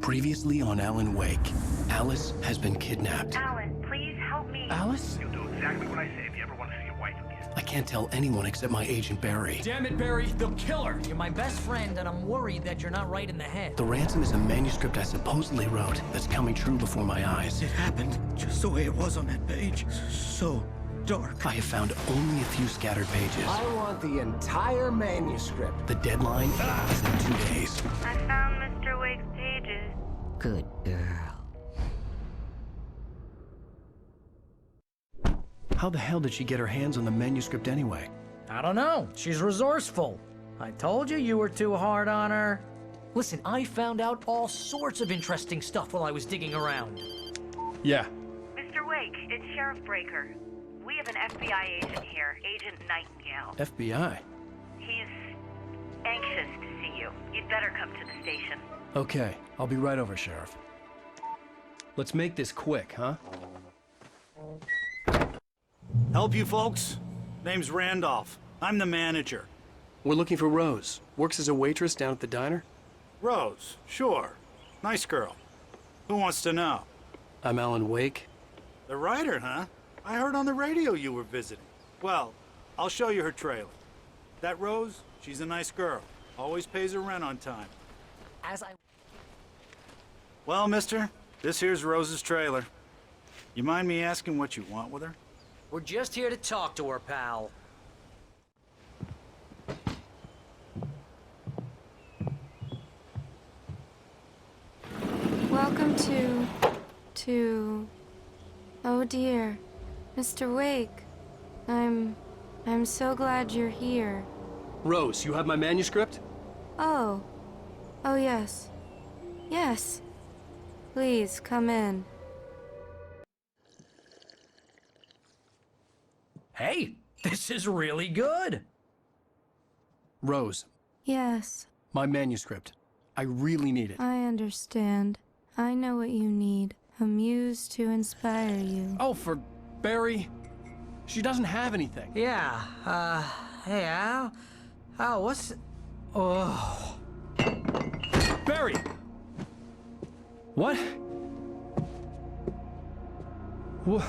Previously on Alan Wake, Alice has been kidnapped. Alan, please help me. Alice? You'll do exactly what I say if you ever want to see your wife again. I can't tell anyone except my agent Barry. Damn it, Barry, they'll kill her. You're my best friend, and I'm worried that you're not right in the head. The ransom is a manuscript I supposedly wrote that's coming true before my eyes. It happened just the way it was on that page. So dark. I have found only a few scattered pages. I want the entire manuscript. The deadline is in 2 days. I found Mr. Wake's pages. Good girl. How the hell did she get her hands on the manuscript anyway? I don't know. She's resourceful. I told you were too hard on her. Listen, I found out all sorts of interesting stuff while I was digging around. Yeah. Mr. Wake, it's Sheriff Breaker. We have an FBI agent here, Agent Nightingale. FBI? He's anxious to see you. You'd better come to the station. Okay, I'll be right over, Sheriff. Let's make this quick, huh? Help you folks? Name's Randolph. I'm the manager. We're looking for Rose. Works as a waitress down at the diner. Rose, sure. Nice girl. Who wants to know? I'm Alan Wake. The writer, huh? I heard on the radio you were visiting. Well, I'll show you her trailer. That Rose, she's a nice girl. Always pays her rent on time. Well, mister, this here's Rose's trailer. You mind me asking what you want with her? We're just here to talk to her, pal. Welcome to... Oh dear, Mr. Wake. I'm so glad you're here. Rose, you have my manuscript? Oh. Oh yes. Yes. Please, come in. Hey, this is really good. Rose, Yes, my manuscript. I really need it. I understand. I know what you need. A muse to inspire you. Oh, for Barry. She doesn't have anything. Yeah, hey, Al? Al, what's... Oh... Barry! What? What?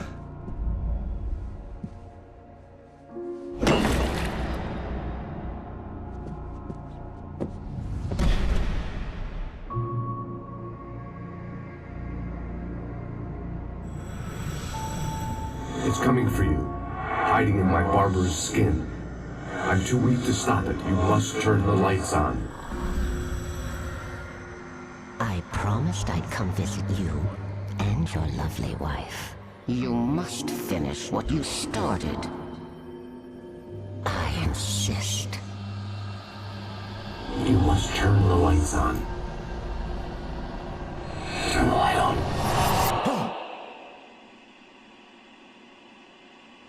It's coming for you, hiding in my barber's skin. I'm too weak to stop it. You must turn the lights on. I promised I'd come visit you and your lovely wife. You must finish what you started. I insist. You must turn the lights on. Turn the light on.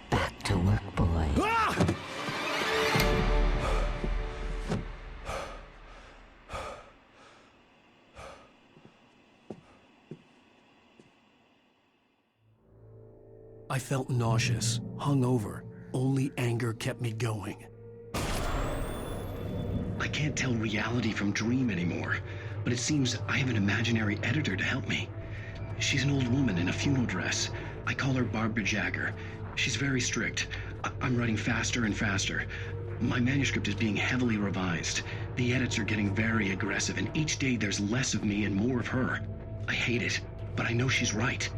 Back to work, boy. I felt nauseous, hungover. Only anger kept me going. I can't tell reality from dream anymore, but it seems I have an imaginary editor to help me. She's an old woman in a funeral dress. I call her Barbara Jagger. She's very strict. I'm writing faster and faster. My manuscript is being heavily revised. The edits are getting very aggressive, and each day there's less of me and more of her. I hate it, but I know she's right.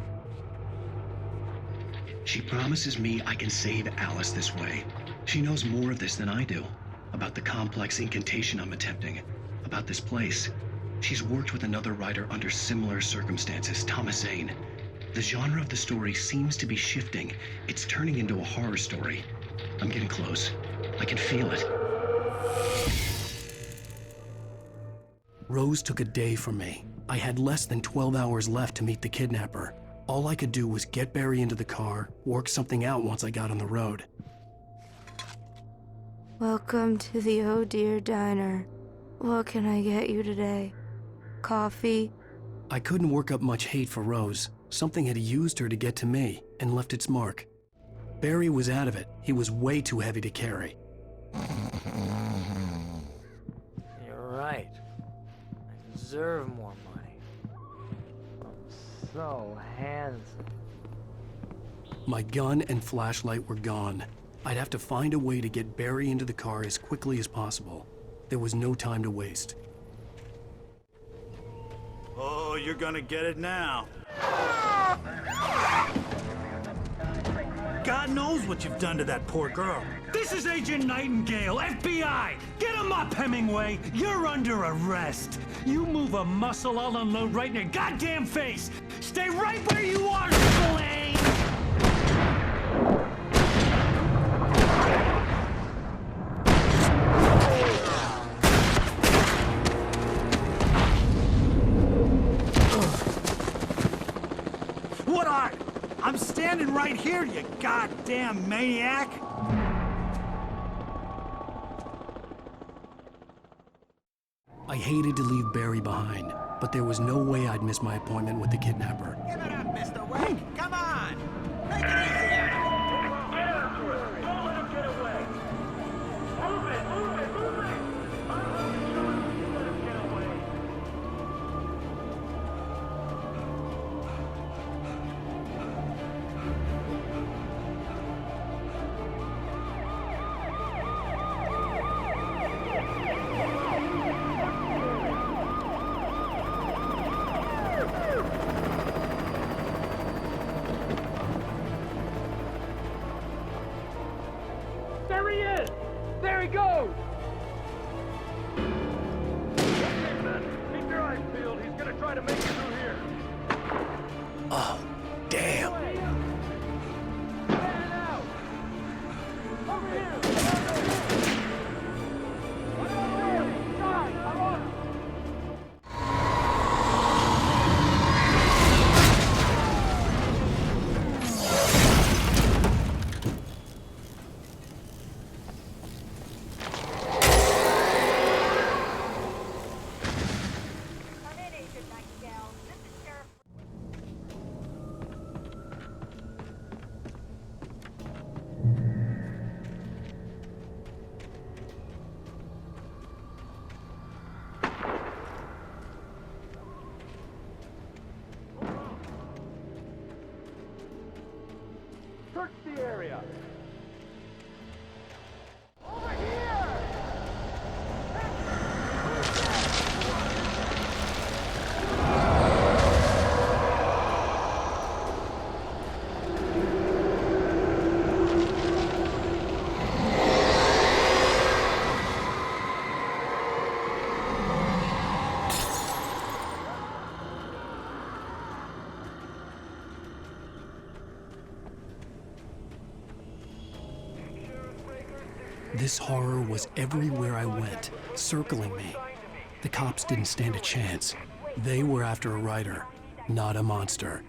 She promises me I can save Alice this way. She knows more of this than I do. About the complex incantation I'm attempting. About this place. She's worked with another writer under similar circumstances, Thomas Zane. The genre of the story seems to be shifting. It's turning into a horror story. I'm getting close. I can feel it. Rose took a day from me. I had less than 12 hours left to meet the kidnapper. All I could do was get Barry into the car, work something out once I got on the road. Welcome to the Oh Dear Diner. What can I get you today? Coffee? I couldn't work up much hate for Rose. Something had used her to get to me and left its mark. Barry was out of it. He was way too heavy to carry. You're right. I deserve more money. So handsome. My gun and flashlight were gone. I'd have to find a way to get Barry into the car as quickly as possible. There was no time to waste. Oh, you're gonna get it now. God knows what you've done to that poor girl. This is Agent Nightingale, FBI! Get him up, Hemingway! You're under arrest! You move a muscle, I'll unload right in your goddamn face! Stay right where you are, Spillane! What are? I'm standing right here, you goddamn maniac! I hated to leave Barry behind, but there was no way I'd miss my appointment with the kidnapper. Give it up, Mr. Wake! Come on! Make it easy on him! Get after it! Don't let him get away! Move it! Move it! Move it! I'm not sure you let him get away. There he is! There he goes! Keep your eyes peeled. He's gonna try to make it through here. Oh, damn! Come in, Agent Nightingale. This is Sheriff. Search the area. This horror was everywhere I went, circling me. The cops didn't stand a chance. They were after a writer, not a monster.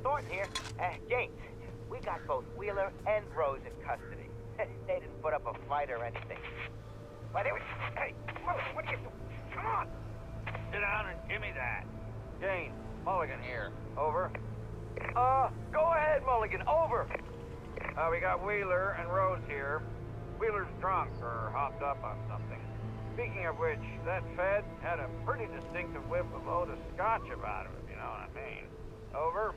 Thornton here. James, we got both Wheeler and Rose in custody. They didn't put up a fight or anything. Why, they were... Hey, what are you doing? Come on! Sit down and give me that. Jane, Mulligan here. Over. Go ahead, Mulligan. Over. We got Wheeler and Rose here. Wheeler's drunk or hopped up on something. Speaking of which, that Fed had a pretty distinctive whiff of Otis Scotch about him, if you know what I mean. Over.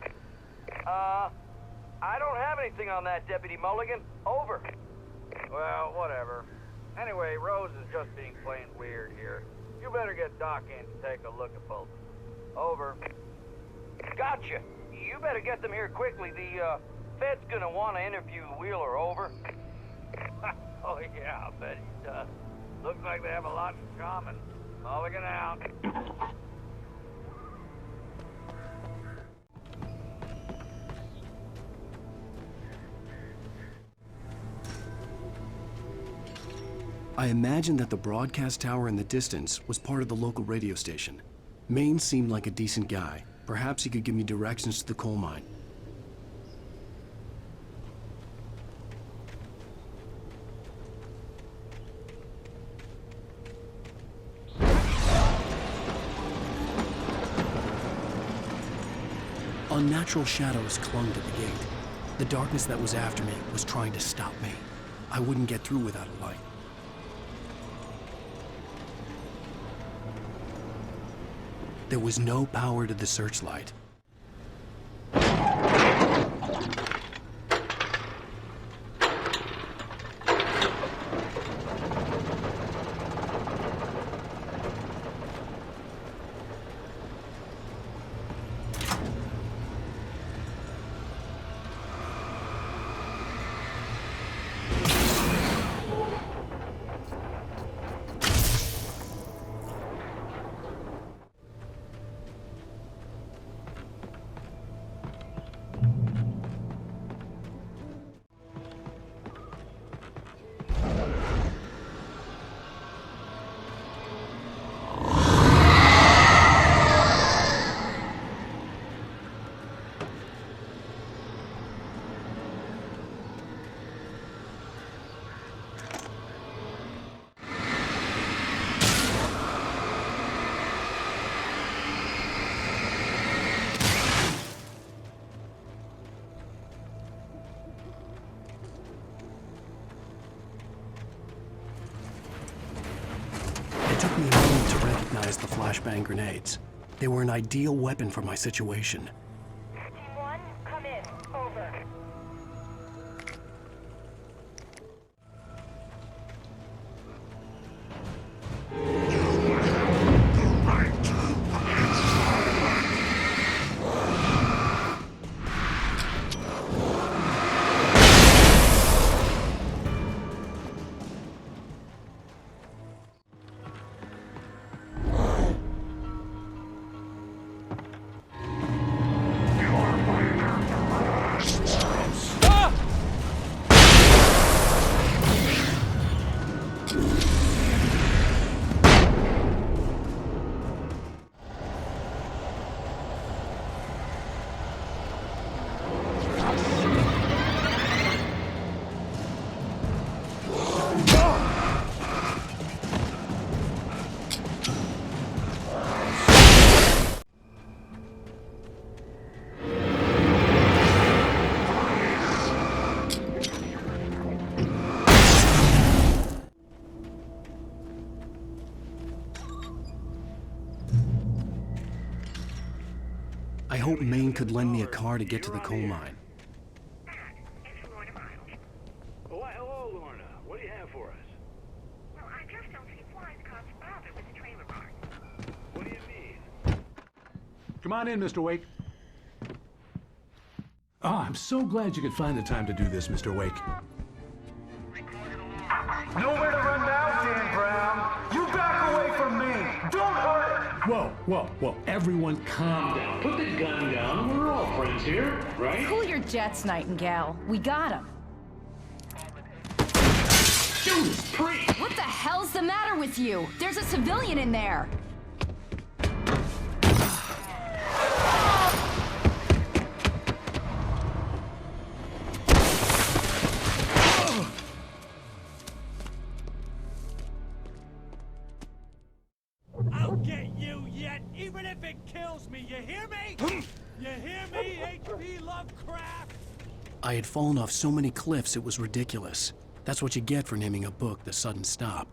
I don't have anything on that, Deputy Mulligan. Over. Well, whatever. Anyway, Rose is just being plain weird here. You better get Doc in to take a look at both. Over. Gotcha. You better get them here quickly. The Fed's gonna want to interview Wheeler. Over. Oh yeah, I bet he does. Looks like they have a lot in common. Mulligan out. I imagined that the broadcast tower in the distance was part of the local radio station. Maine seemed like a decent guy. Perhaps he could give me directions to the coal mine. Unnatural shadows clung to the gate. The darkness that was after me was trying to stop me. I wouldn't get through without a light. There was no power to the searchlight. It took me a moment to recognize the flashbang grenades. They were an ideal weapon for my situation. Team 1, come in. Over. I hoped Maine could lend me a car to get to the coal mine. Oh, hello, Lorna. What do you have for us? Well, I just don't see why the cops bother with the trailer park. What do you mean? Come on in, Mr. Wake. Oh, I'm so glad you could find the time to do this, Mr. Wake. Nowhere to run now, Dan Brown. You back away from me. Don't hurt her. Whoa, everyone calm down. Put the gun down. We're all friends here, right? Cool your jets, Nightingale. We got him. Judas Priest! What the hell's the matter with you? There's a civilian in there. I'll get you yet, even if it kills me. You hear me? You hear me, H.P. Lovecraft? I had fallen off so many cliffs it was ridiculous. That's what you get for naming a book The Sudden Stop.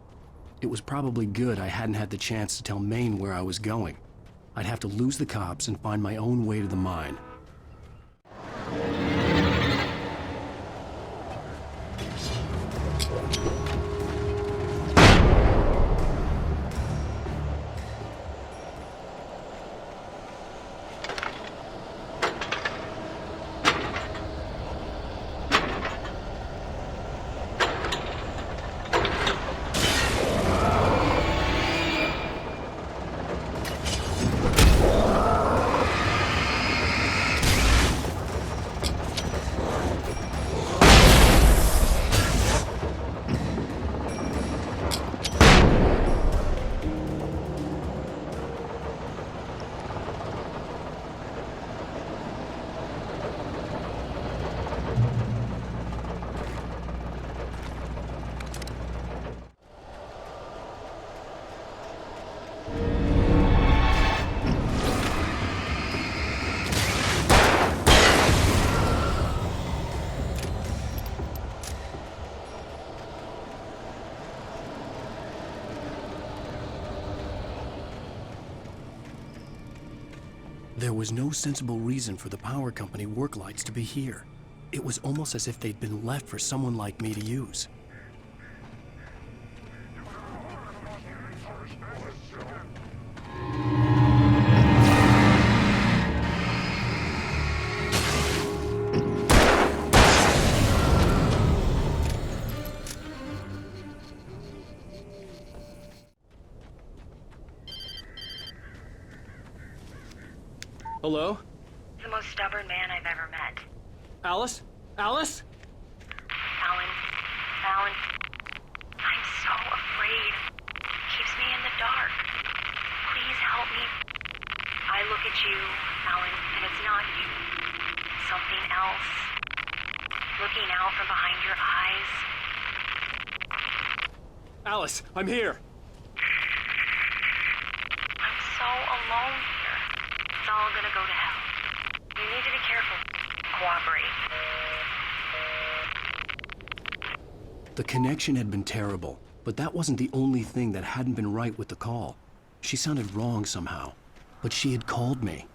It was probably good I hadn't had the chance to tell Maine where I was going. I'd have to lose the cops and find my own way to the mine. There was no sensible reason for the power company work lights to be here. It was almost as if they'd been left for someone like me to use. Hello? The most stubborn man I've ever met. Alice? Alice? Alan. I'm so afraid. Keeps me in the dark. Please help me. I look at you, Alan, and it's not you. Something else. Looking out from behind your eyes. Alice, I'm here. I'm so alone here. It's all gonna go to hell. You need to be careful. Cooperate. The connection had been terrible, but that wasn't the only thing that hadn't been right with the call. She sounded wrong somehow, but she had called me.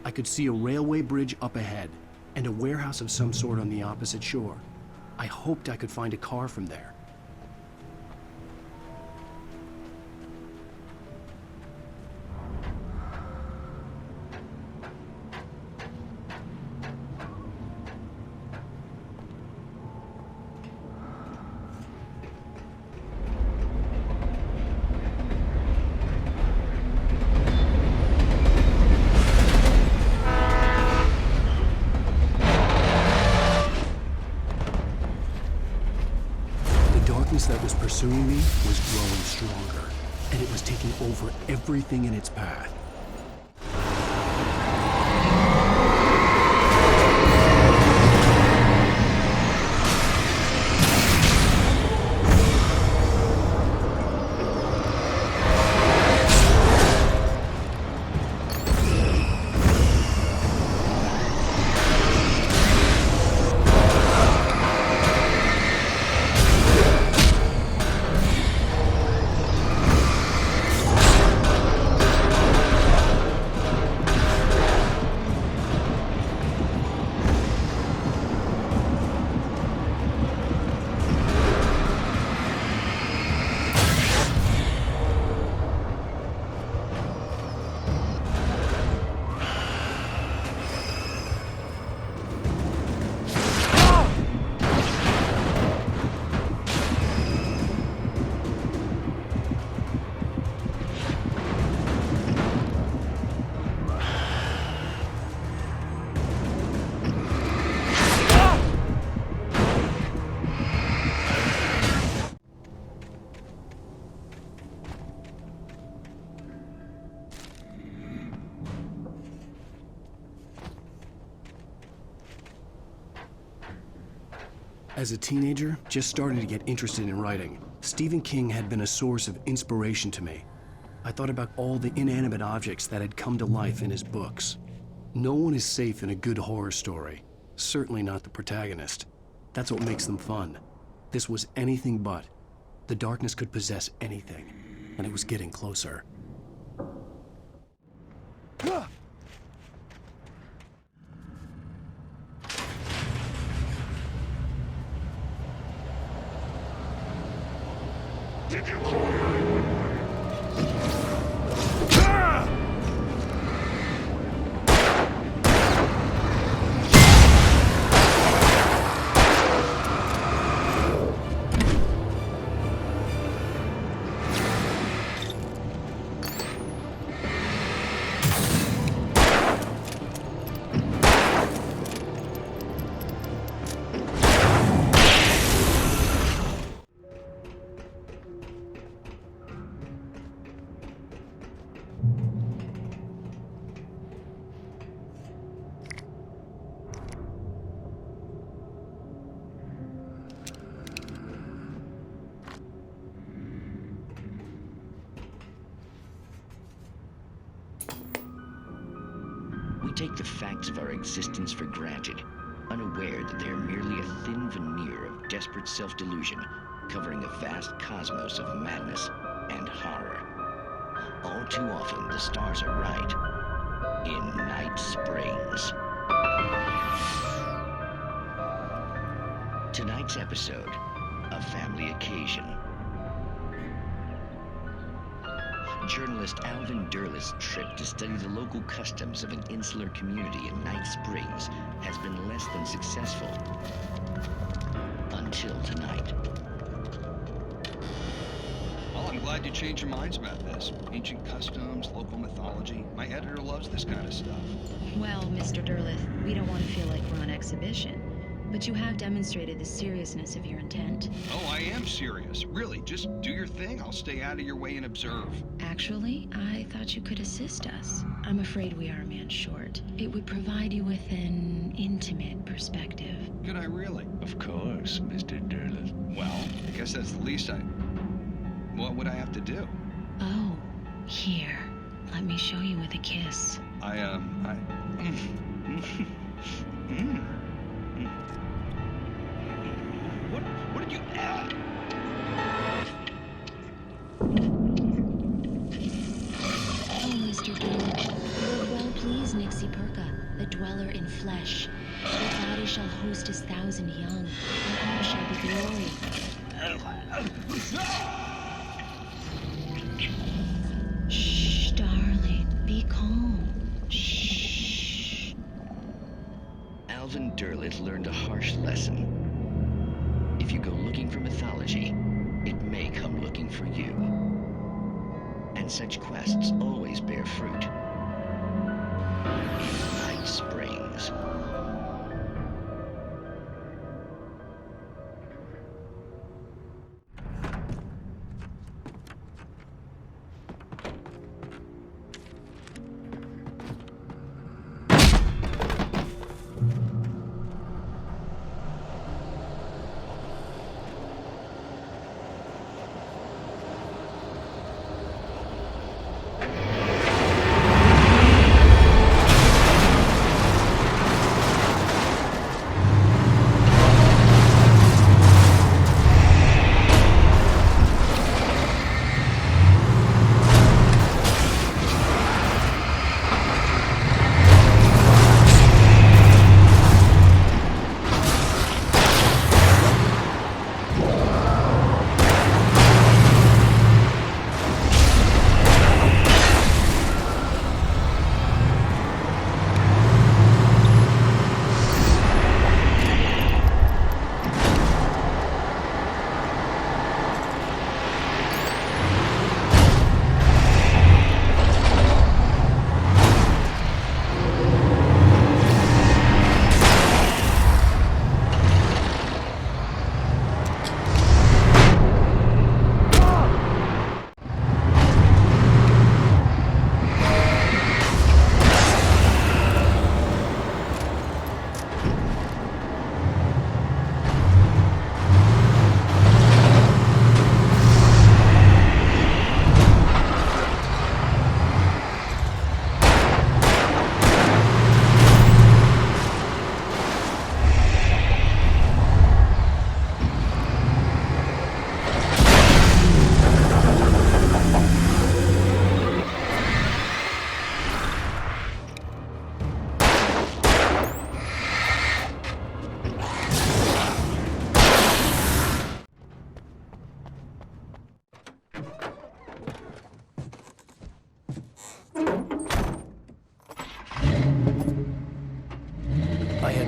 I could see a railway bridge up ahead, and a warehouse of some sort on the opposite shore. I hoped I could find a car from there. That was pursuing me was growing stronger, and it was taking over everything in its path. As a teenager, just starting to get interested in writing, Stephen King had been a source of inspiration to me. I thought about all the inanimate objects that had come to life in his books. No one is safe in a good horror story, certainly not the protagonist. That's what makes them fun. This was anything but. The darkness could possess anything, and it was getting closer. Did you call her? We take the facts of our existence for granted, unaware that they are merely a thin veneer of desperate self-delusion, covering a vast cosmos of madness and horror. All too often, the stars are right. In Night Springs. Tonight's episode, A Family Occasion. Journalist Alvin Derleth's trip to study the local customs of an insular community in Night Springs has been less than successful. Until tonight. Well, I'm glad you changed your minds about this. Ancient customs, local mythology. My editor loves this kind of stuff. Well, Mr. Derleth, we don't want to feel like we're on exhibition, but you have demonstrated the seriousness of your intent. Oh, I am serious. Really, just do your thing. I'll stay out of your way and observe. Actually, I thought you could assist us. I'm afraid we are a man short. It would provide you with an intimate perspective. Could I really? Of course, Mr. Derleth. Well, I guess that's the least What would I have to do? Oh, here. Let me show you with a kiss. What did you... Oh, Mr. Derleth. Look well, please, Nixie Perka, the dweller in flesh. Your body shall host 1,000 young, and all shall be glory. Shh, darling, be calm. Shh. Alvin Derleth learned a harsh lesson. If you go looking for mythology, it may come looking for you. And such quests always bear fruit. In Night Springs.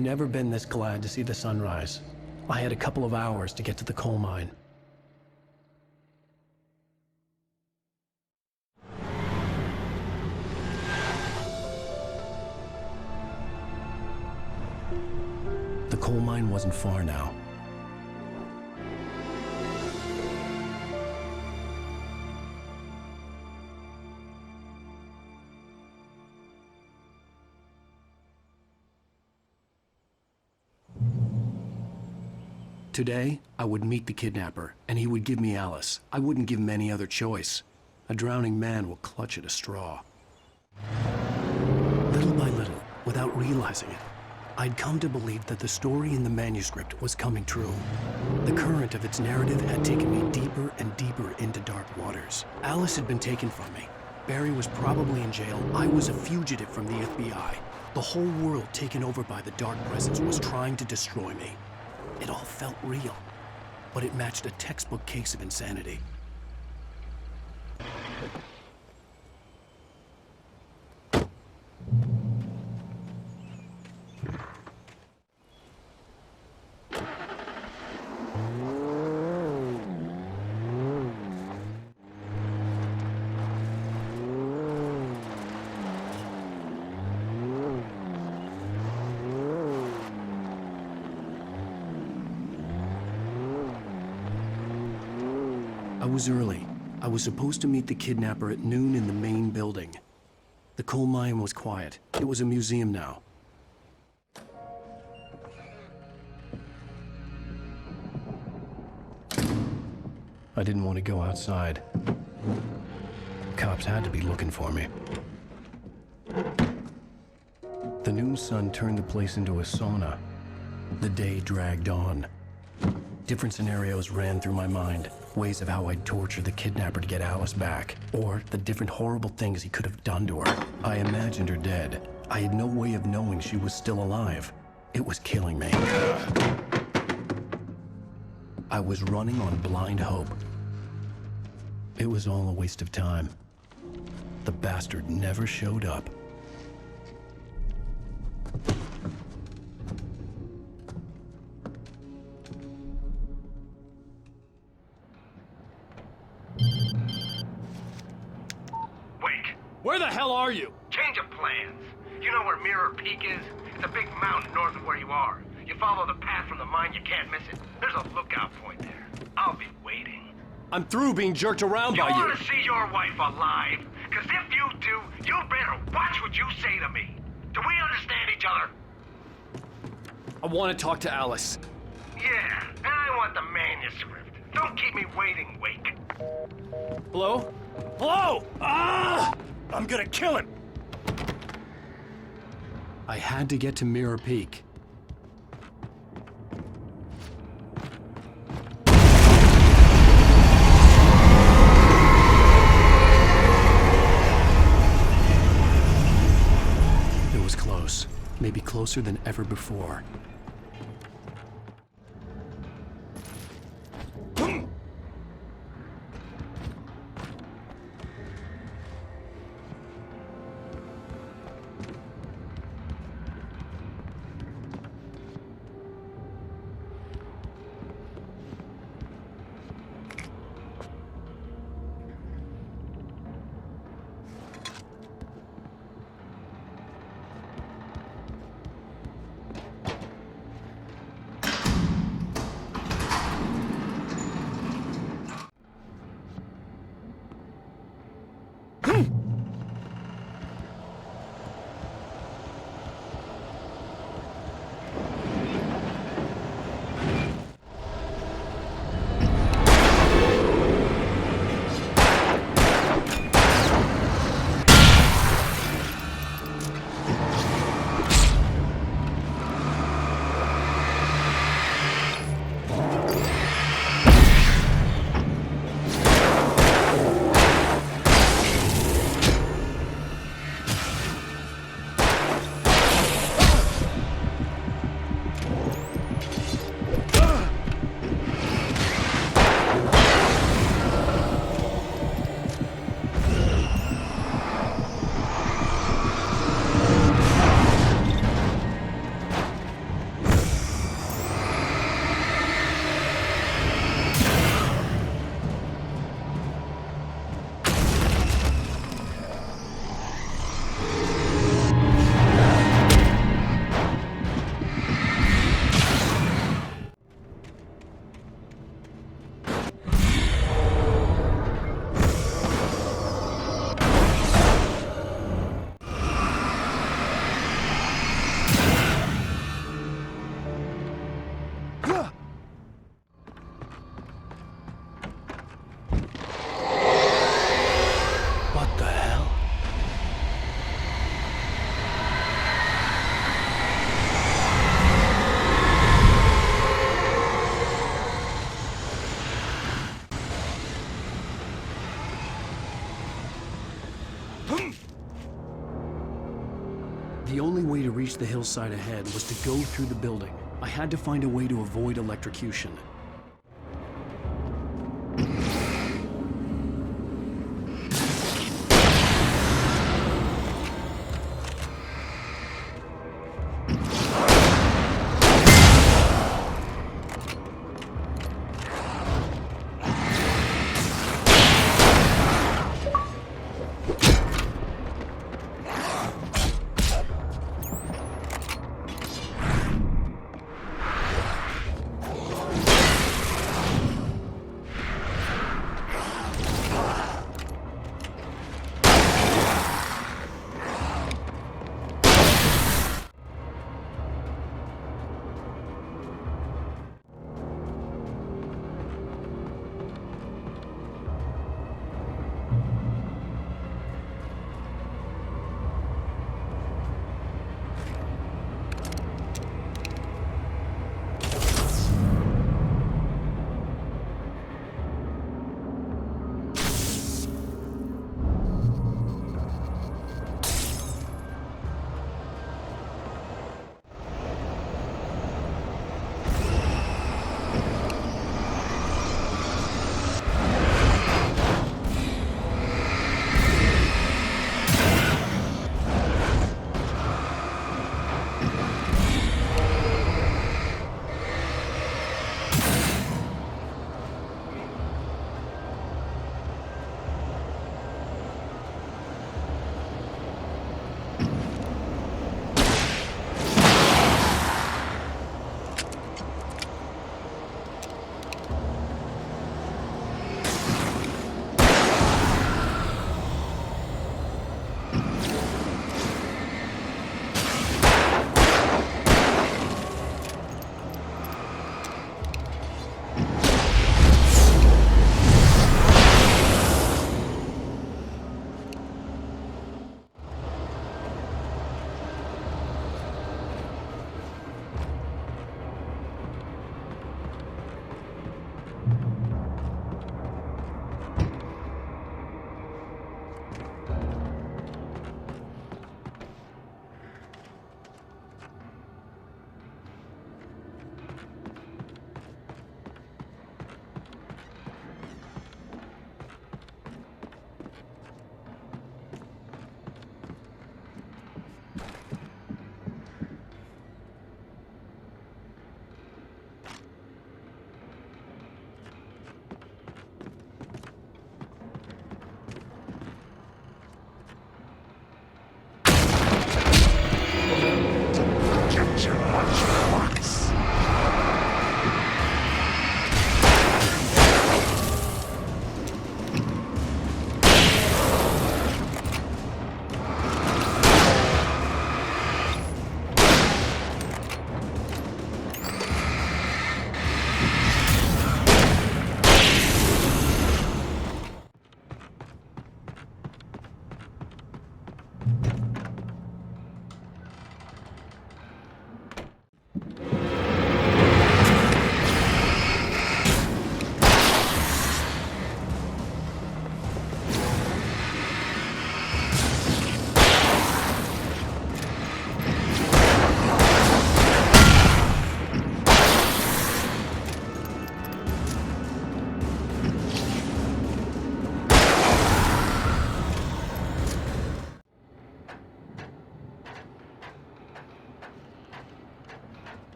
Never been this glad to see the sunrise. I had a couple of hours to get to the coal mine. The coal mine wasn't far now. Today, I would meet the kidnapper, and he would give me Alice. I wouldn't give him any other choice. A drowning man will clutch at a straw. Little by little, without realizing it, I'd come to believe that the story in the manuscript was coming true. The current of its narrative had taken me deeper and deeper into dark waters. Alice had been taken from me, Barry was probably in jail, I was a fugitive from the FBI. The whole world taken over by the Dark Presence was trying to destroy me. It all felt real, but it matched a textbook case of insanity. I was early. I was supposed to meet the kidnapper at noon in the main building. The coal mine was quiet. It was a museum now. I didn't want to go outside. Cops had to be looking for me. The noon sun turned the place into a sauna. The day dragged on. Different scenarios ran through my mind. Ways of how I'd torture the kidnapper to get Alice back. Or the different horrible things he could have done to her. I imagined her dead. I had no way of knowing she was still alive. It was killing me. I was running on blind hope. It was all a waste of time. The bastard never showed up. Where the hell are you? Change of plans. You know where Mirror Peak is? It's a big mountain north of where you are. You follow the path from the mine, you can't miss it. There's a lookout point there. I'll be waiting. I'm through being jerked around by you. You want to see your wife alive? Because if you do, you better watch what you say to me. Do we understand each other? I want to talk to Alice. Yeah, and I want the manuscript. Don't keep me waiting, Wake. Hello? Hello! Ah! I'm gonna kill him! I had to get to Mirror Peak. It was close. Maybe closer than ever before. way to reach the hillside ahead was to go through the building. I had to find a way to avoid electrocution.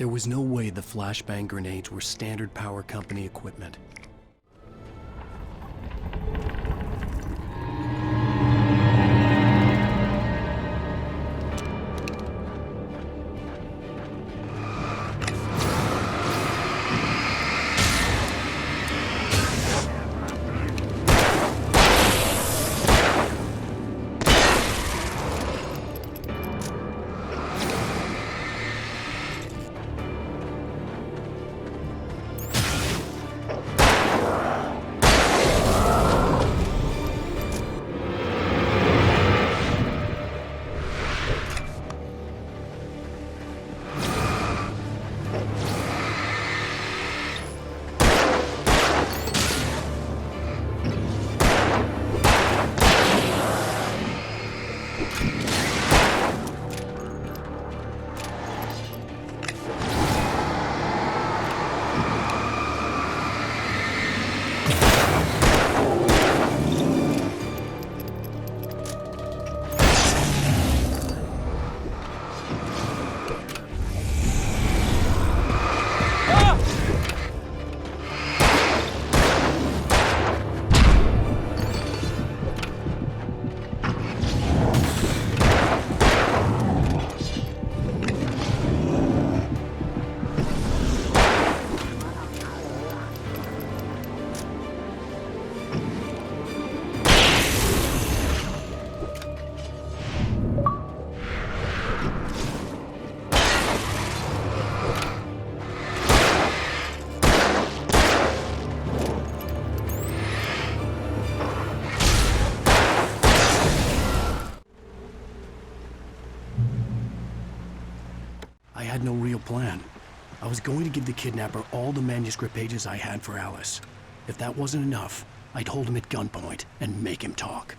There was no way the flashbang grenades were Standard Power Company equipment. I had no real plan. I was going to give the kidnapper all the manuscript pages I had for Alice. If that wasn't enough, I'd hold him at gunpoint and make him talk.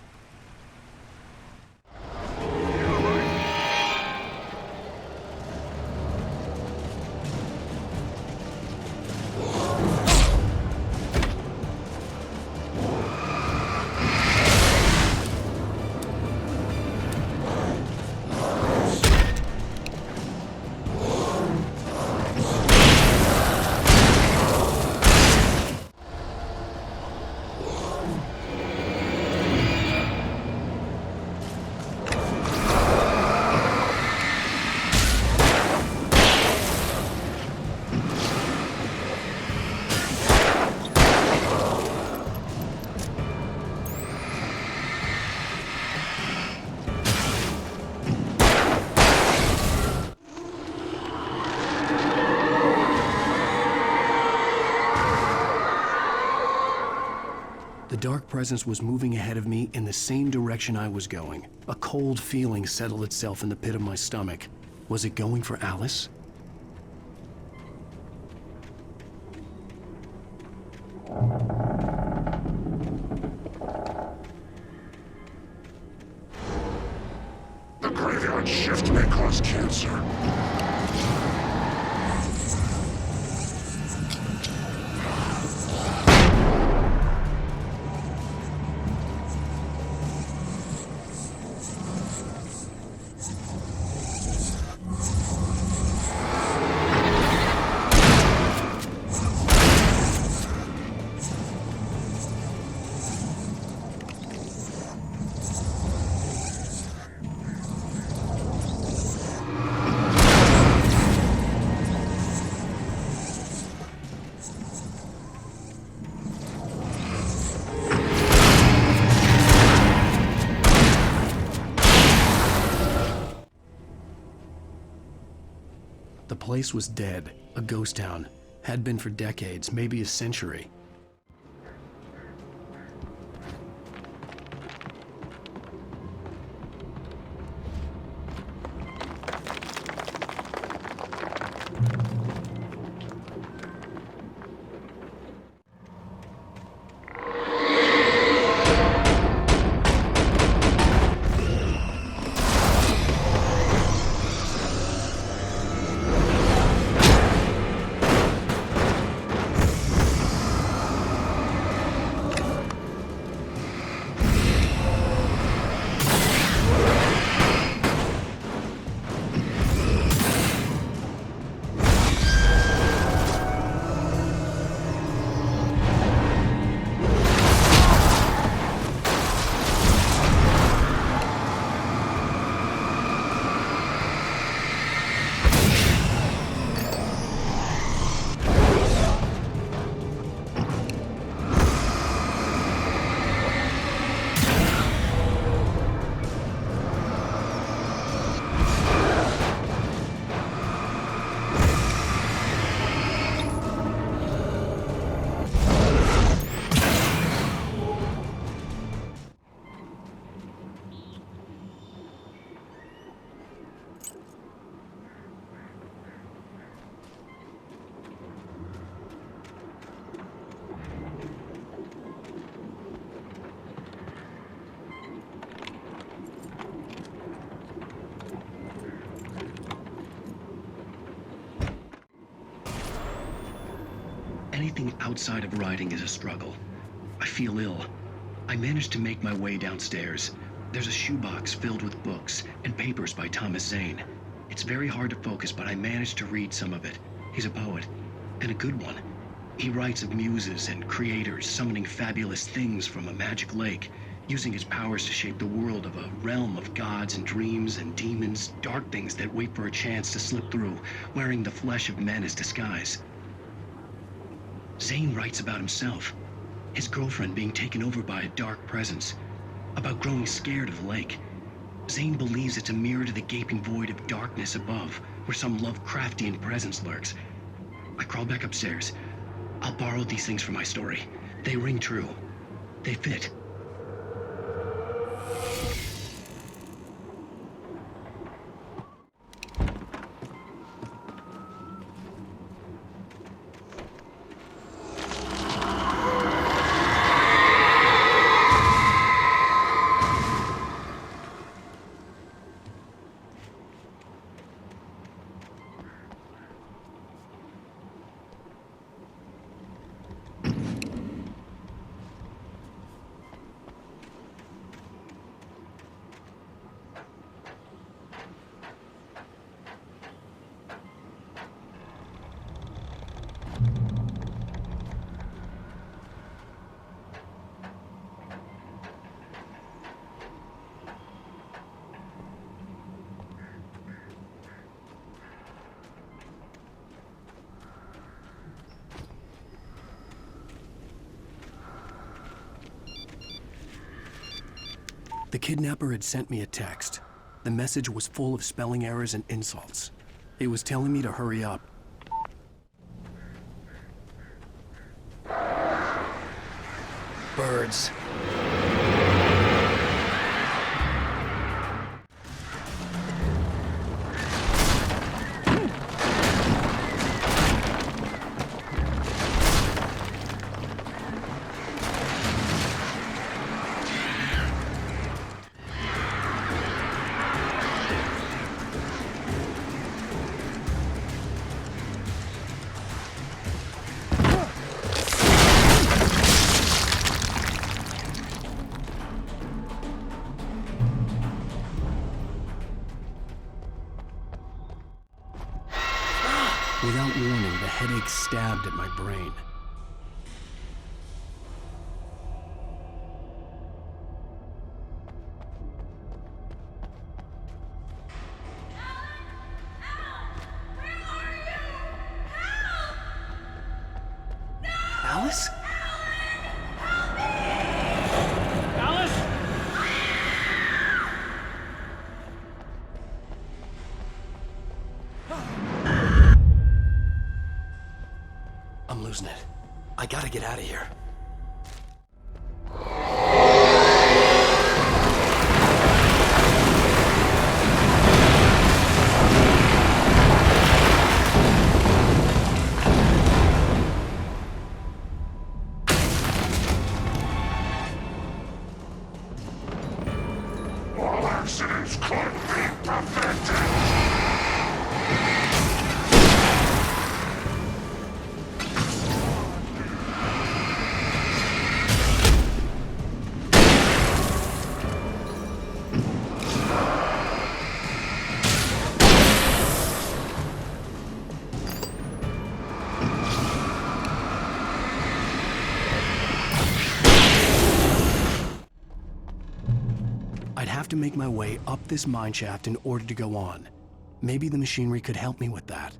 The dark presence was moving ahead of me in the same direction I was going. A cold feeling settled itself in the pit of my stomach. Was it going for Alice? The graveyard shift may cause cancer. The place was dead, a ghost town. Had been for decades, maybe a century. Anything outside of writing is a struggle. I feel ill. I managed to make my way downstairs. There's a shoebox filled with books and papers by Thomas Zane. It's very hard to focus, but I managed to read some of it. He's a poet, and a good one. He writes of muses and creators summoning fabulous things from a magic lake, using his powers to shape the world of a realm of gods and dreams and demons, dark things that wait for a chance to slip through, wearing the flesh of men as disguise. Zane writes about himself, his girlfriend being taken over by a dark presence, about growing scared of the lake. Zane believes it's a mirror to the gaping void of darkness above, where some Lovecraftian presence lurks. I crawl back upstairs. I'll borrow these things for my story. They ring true. They fit. The kidnapper had sent me a text. The message was full of spelling errors and insults. It was telling me to hurry up. Birds. Without warning, the headache stabbed at my brain. Alice? Alice? I'm losing it. I gotta get out of here. All accidents could be prevented. I'd have to make my way up this mine shaft in order to go on. Maybe the machinery could help me with that.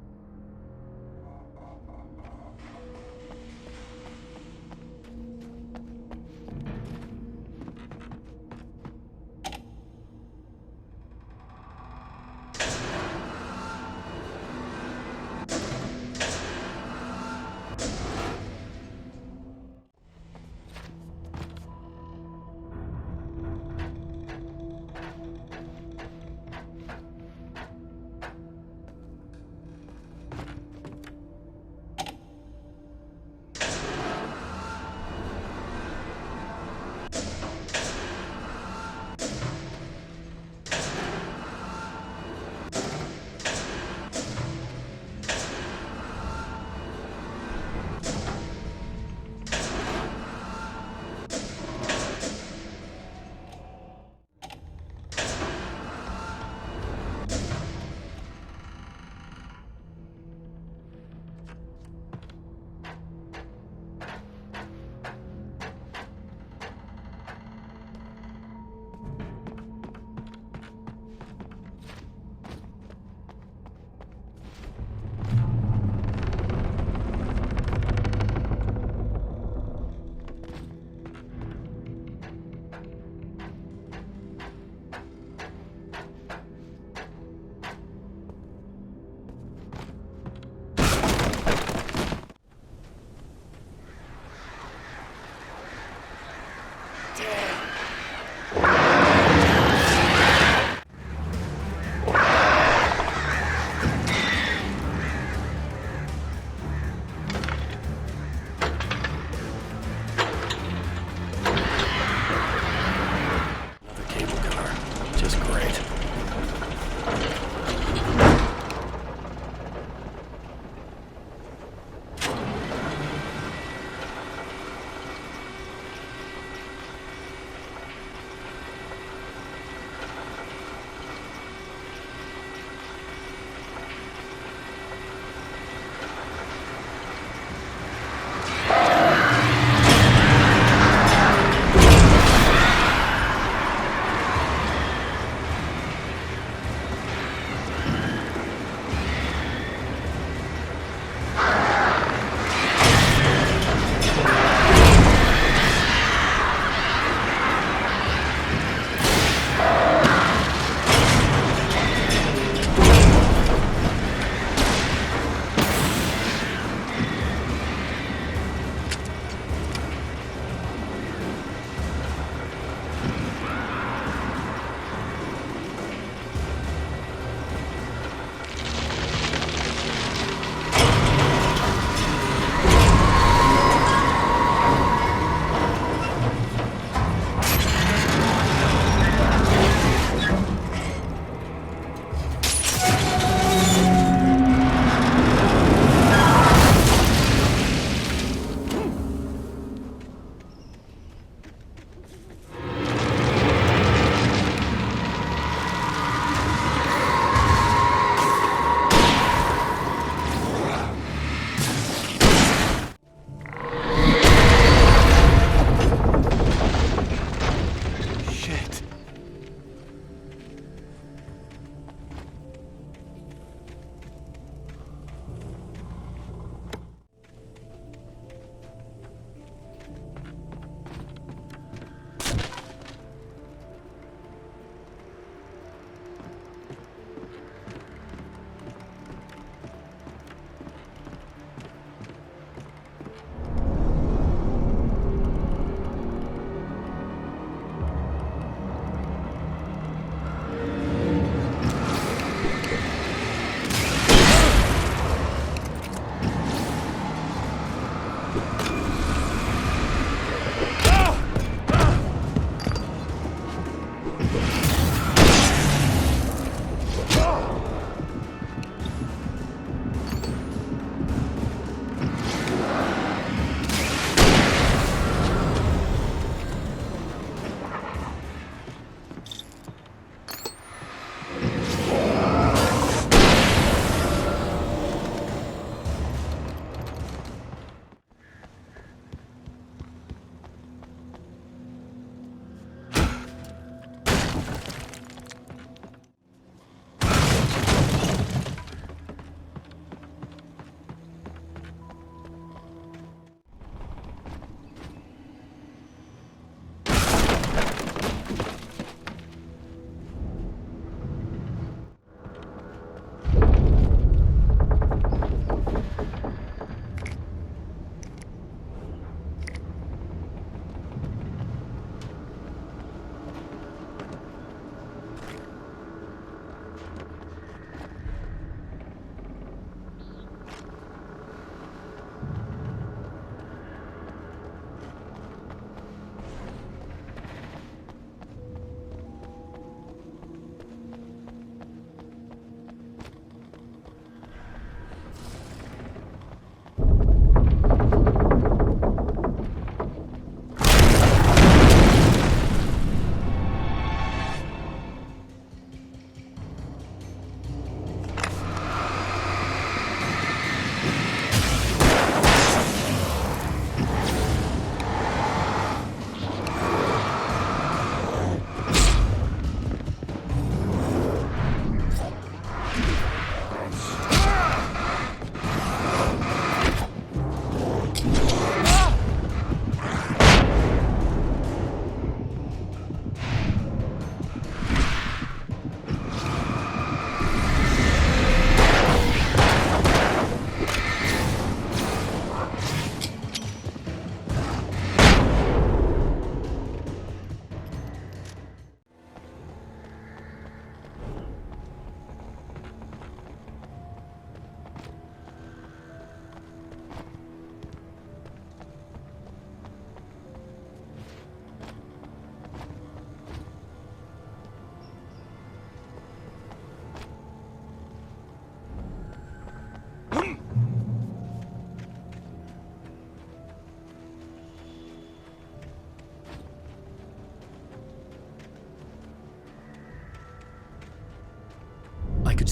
Another cable car. Just great.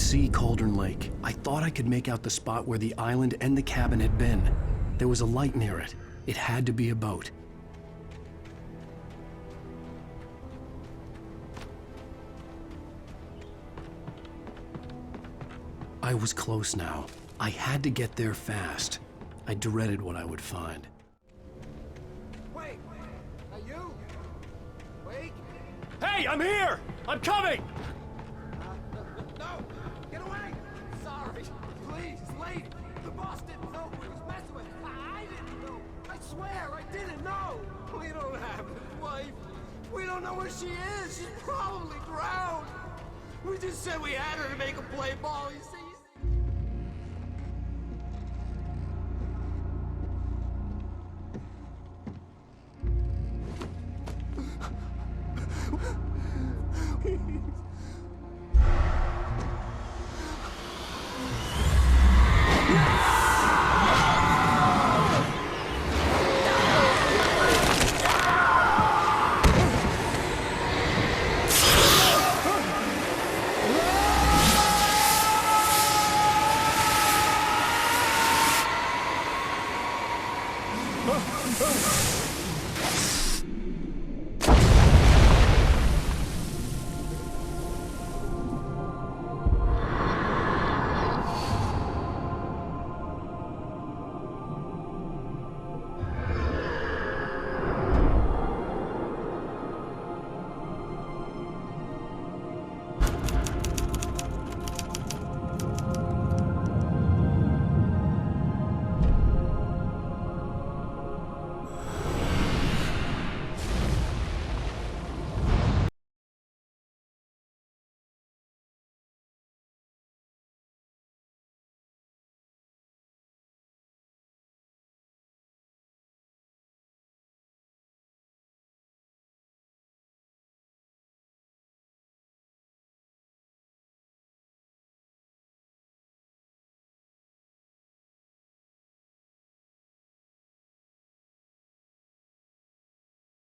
see Cauldron Lake. I thought I could make out the spot where the island and the cabin had been. There was a light near it. It had to be a boat. I was close now. I had to get there fast. I dreaded what I would find. Wait! Are you? Wait! Hey, I'm here! I'm coming! No! Get away! Sorry. Please, late. The boss didn't know who he was messing with. I didn't know. I swear, I didn't know. We don't have his wife. We don't know where she is. She's probably drowned. We just said we had her to make a play ball. You see?